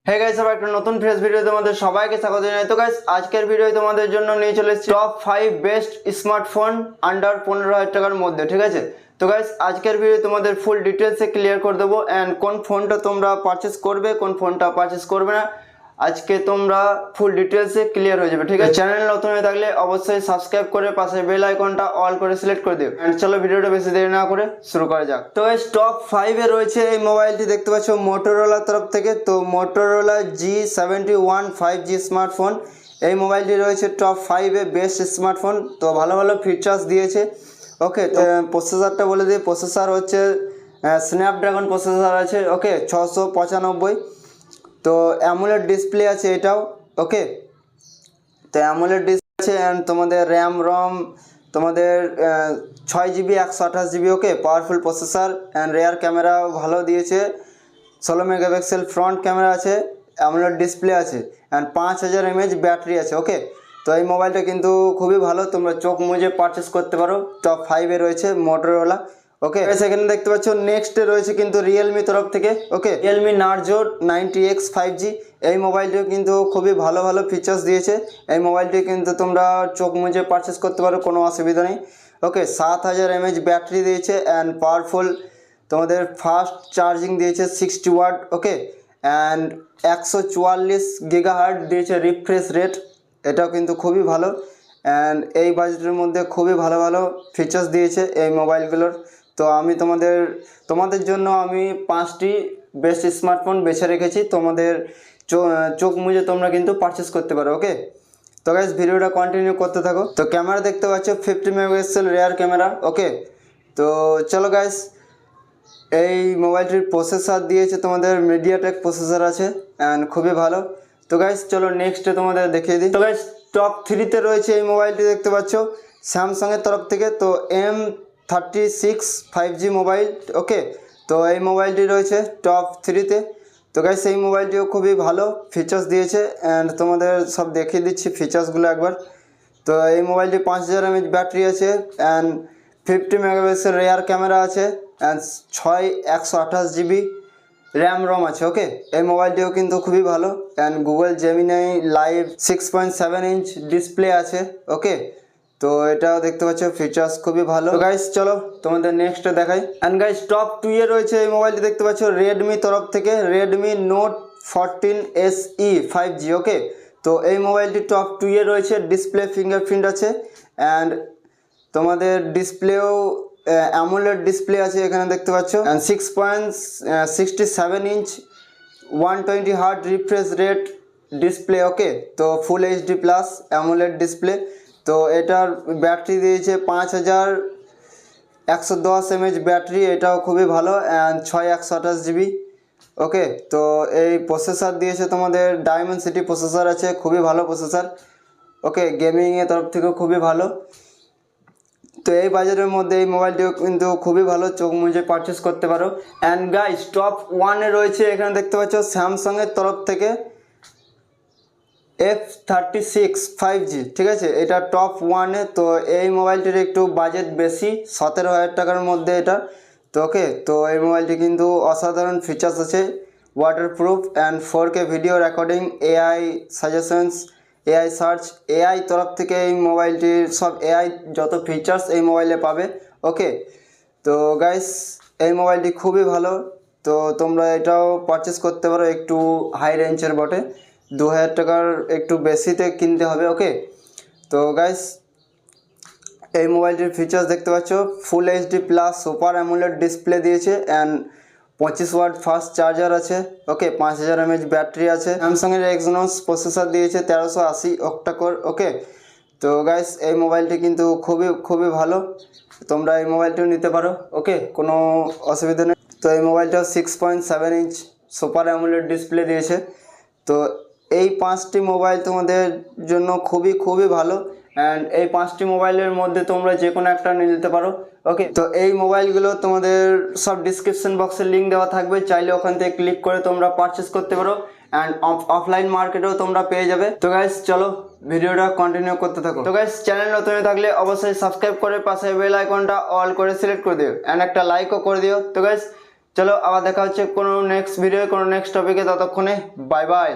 Hey guys, সবাই একটা নতুন ফ্রেশ ভিডিও তোমাদের সবাইকে স্বাগত জানাই। তো গাইস, আজকের ভিডিও তোমাদের জন্য নিয়ে চলে এসেছি টপ 5 বেস্ট স্মার্টফোন আন্ডার 15,000 টাকার মধ্যে, ঠিক আছে। তো গাইস, আজকের ভিডিও তোমাদের ফুল ডিটেলসে ক্লিয়ার করে দেবো অ্যান্ড কোন ফোনটা তোমরা পারচেস করবে, কোন ফোনটা পারচেস করবে না, আজকে তোমরা ফুল ডিটেলসে ক্লিয়ার হয়ে যাবে, ঠিক আছে। চ্যানেল নতুন হয়ে থাকলে অবশ্যই সাবস্ক্রাইব করে পাশে বেল আইকনটা অল করে সিলেক্ট করে দিও। এন্ড চলো ভিডিওটা বেশি দেরি না করে শুরু করা যাক। তো গাইস, টপ 5 এ রয়েছে এই মোবাইলটি, দেখতে পাচ্ছ মোটোরোলা তরফ থেকে। তো মোটোরোলা G71 5G স্মার্টফোন, এই মোবাইলটি রয়েছে টপ 5 এ বেস্ট স্মার্টফোন। তো ভালো ভালো ফিচার্স দিয়েছে। ওকে, তো প্রসেসরটা বলে দিই। প্রসেসর হচ্ছে স্ন্যাপড্রাগন প্রসেসর আছে, ওকে, 695। তো অ্যামোলেড ডিসপ্লে আছে এটাও, ওকে। তো অ্যামোলেড ডিসপ্লে আছে অ্যান্ড তোমাদের র্যাম রম তোমাদের 6 GB 128 GB, okay. Powerful processor and rare camera ভালো দিয়েছে, 16 মেগাপিক্সেল ফ্রন্ট ক্যামেরা আছে, অ্যামোলেড ডিসপ্লে আছে অ্যান্ড 5000 mAh ব্যাটারি আছে, ওকে। তো এই মোবাইলটা কিন্তু খুবই ভালো, তোমরা চোখ মুজে পারচেস করতে পারো। টপ 5 এ রয়েছে মোটোরোলা, ওকে। সেখানে দেখতে পাচ্ছ নেক্সটে রয়েছে কিন্তু রিয়েলমি তরফ থেকে, ওকে। রিয়েলমি নার্জো 90X 5G, এই মোবাইলটিও কিন্তু খুবই ভালো ভালো ফিচার্স দিয়েছে। এই মোবাইলটি কিন্তু তোমরা চোখ মুজে পারচেস করতে পারো, কোনো অসুবিধা নেই, ওকে। 7000 mAh ব্যাটারি দিয়েছে অ্যান্ড পাওয়ারফুল তোমাদের ফাস্ট চার্জিং দিয়েছে 60 ওয়াট, ওকে। অ্যান্ড 144 GHz দিয়েছে রিফ্রেশ রেট, এটাও কিন্তু খুবই ভালো। অ্যান্ড এই বাজেটের মধ্যে খুবই ভালো ভালো ফিচার্স দিয়েছে এই মোবাইলগুলোর। তো আমি তোমাদের জন্য আমি 5টি বেস্ট স্মার্টফোন বেছে রেখেছি, তোমাদের চোখ মুজে তোমরা কিন্তু পারচেস করতে পারো, ওকে। তো গাইস, ভিডিওটা কন্টিনিউ করতে থাকো। তো ক্যামেরা দেখতে পাচ্ছ 50 মেগাপিক্সেল রেয়ার ক্যামেরা, ওকে। তো চলো গাইস, এই মোবাইলটির প্রসেসর দিয়েছে তোমাদের মিডিয়াটেক প্রসেসর আছে অ্যান্ড খুবই ভালো। তো গাইস, চলো নেক্সটে তোমাদের দেখিয়ে দিই। তো গাইস, টপ 3তে রয়েছে এই মোবাইলটি, দেখতে পাচ্ছ স্যামসাংয়ের তরফ থেকে। তো M36 5G মোবাইল, ওকে। তো এই মোবাইলটি রয়েছে টপ 3তে। তো গাইস, এই মোবাইলটিও খুবই ভালো ফিচার্স দিয়েছে অ্যান্ড তোমাদের সব দেখিয়ে দিচ্ছি ফিচার্সগুলো একবার। তো এই মোবাইলটি 5000 mAh ব্যাটারি আছে অ্যান্ড 50 মেগাপিক্সেল রেয়ার ক্যামেরা আছে অ্যান্ড 128 GB র্যাম রম আছে, ওকে। এই মোবাইলটিও কিন্তু খুবই ভালো and Google Gemini live 6.7 inch display আছে, ওকে। তো এটাও দেখতে পাচ্ছ ফিচার্স খুবই ভালো। তো গাইস, চলো তোমাদের নেক্সটে দেখাই। অ্যান্ড গাইস, টপ 2 এ রয়েছে এই মোবাইলটি, দেখতে পাচ্ছ রেডমি তরফ থেকে, রেডমি নোট 14 SE 5G, ওকে। তো এই মোবাইলটি টপ 2 এ রয়েছে, ডিসপ্লে ফিঙ্গারপ্রিন্ট আছে অ্যান্ড তোমাদের ডিসপ্লেও অ্যামোলেড ডিসপ্লে আছে এখানে দেখতে পাচ্ছ and 6.67 inch 120 Hz refresh rate display, okay. তো full HD plus AMOLED display. তো এটার ব্যাটারি দিয়েছে 5110 mAh ব্যাটারি, এটাও খুবই ভালো অ্যান্ড 6128 GB, ওকে। তো এই প্রসেসর দিয়েছে তোমাদের ডায়মেনসিটি প্রসেসর আছে, খুবই ভালো প্রসেসর, ওকে। গেমিংয়ের তরফ থেকেও খুবই ভালো। তো এই বাজারের মধ্যে এই মোবাইলটিও কিন্তু খুবই ভালো, চোখ মুজে পারচেস করতে পারো। অ্যান্ড গাইস, টপ 1-এ রয়েছে এখানে দেখতে পাচ্ছ স্যামসাংয়ের তরফ থেকে F36 5G, ঠিক আছে। এটা টপ 1-এ। তো এই মোবাইলটির একটু বাজেট বেশি, 17,000 টাকার মধ্যে এটা। তো ওকে, তো এই মোবাইলটি কিন্তু অসাধারণ ফিচার্স আছে, waterproof and 4K video recording, AI suggestions, AI search, AI তরফ থেকে এই মোবাইলটির সব AI যত ফিচার্স এই মোবাইলে পাবে, ওকে। তো গাইস, এই মোবাইলটি খুবই ভালো। তো তোমরা এটাও পারচেস করতে পারো, একটু হাই রেঞ্জের বটে, 2000 টাকার একটু বেশিতে কিনতে হবে, ওকে। তো গাইস, এই মোবাইলটির ফিচার্স দেখতে পাচ্ছ ফুল HD plus super AMOLED display দিয়েছে অ্যান্ড 25 ওয়াট ফাস্ট চার্জার আছে, ওকে। 5000 mAh ব্যাটারি আছে। স্যামসাংয়ের এক্সনোস প্রসেসর দিয়েছে 1380 অক্টাকোর, ওকে। তো গাইস, এই মোবাইলটি কিন্তু খুবই ভালো, তোমরা এই মোবাইলটিও নিতে পারো, ওকে, কোনো অসুবিধা নেই। তো এই মোবাইলটা 6.7 ইঞ্চ সুপার অ্যামোলেড ডিসপ্লে দিয়েছে। তো এই 5টি মোবাইল তোমাদের জন্য খুবই ভালো অ্যান্ড এই 5টি মোবাইলের মধ্যে তোমরা যে কোনো একটা নিয়ে নিতে পারো, ওকে। তো এই মোবাইলগুলো তোমাদের সব ডিসক্রিপশন বক্সে লিঙ্ক দেওয়া থাকবে, চাইলে ওখান থেকে ক্লিক করে তোমরা পারচেস করতে পারো অ্যান্ড অফলাইন মার্কেটেও তোমরা পেয়ে যাবে। তো গাইস, চলো ভিডিওটা কন্টিনিউ করতে থাকো। তো গাইস, চ্যানেল নতুন থাকলে অবশ্যই সাবস্ক্রাইব করে পাশে বেল আইকনটা অল করে সিলেক্ট করে দিও অ্যান্ড একটা লাইকও করে দিও। তো গাইস, চলো আবার দেখা হচ্ছে কোনো নেক্সট ভিডিও কোনো নেক্সট টপিকে, ততক্ষণে বাই বাই।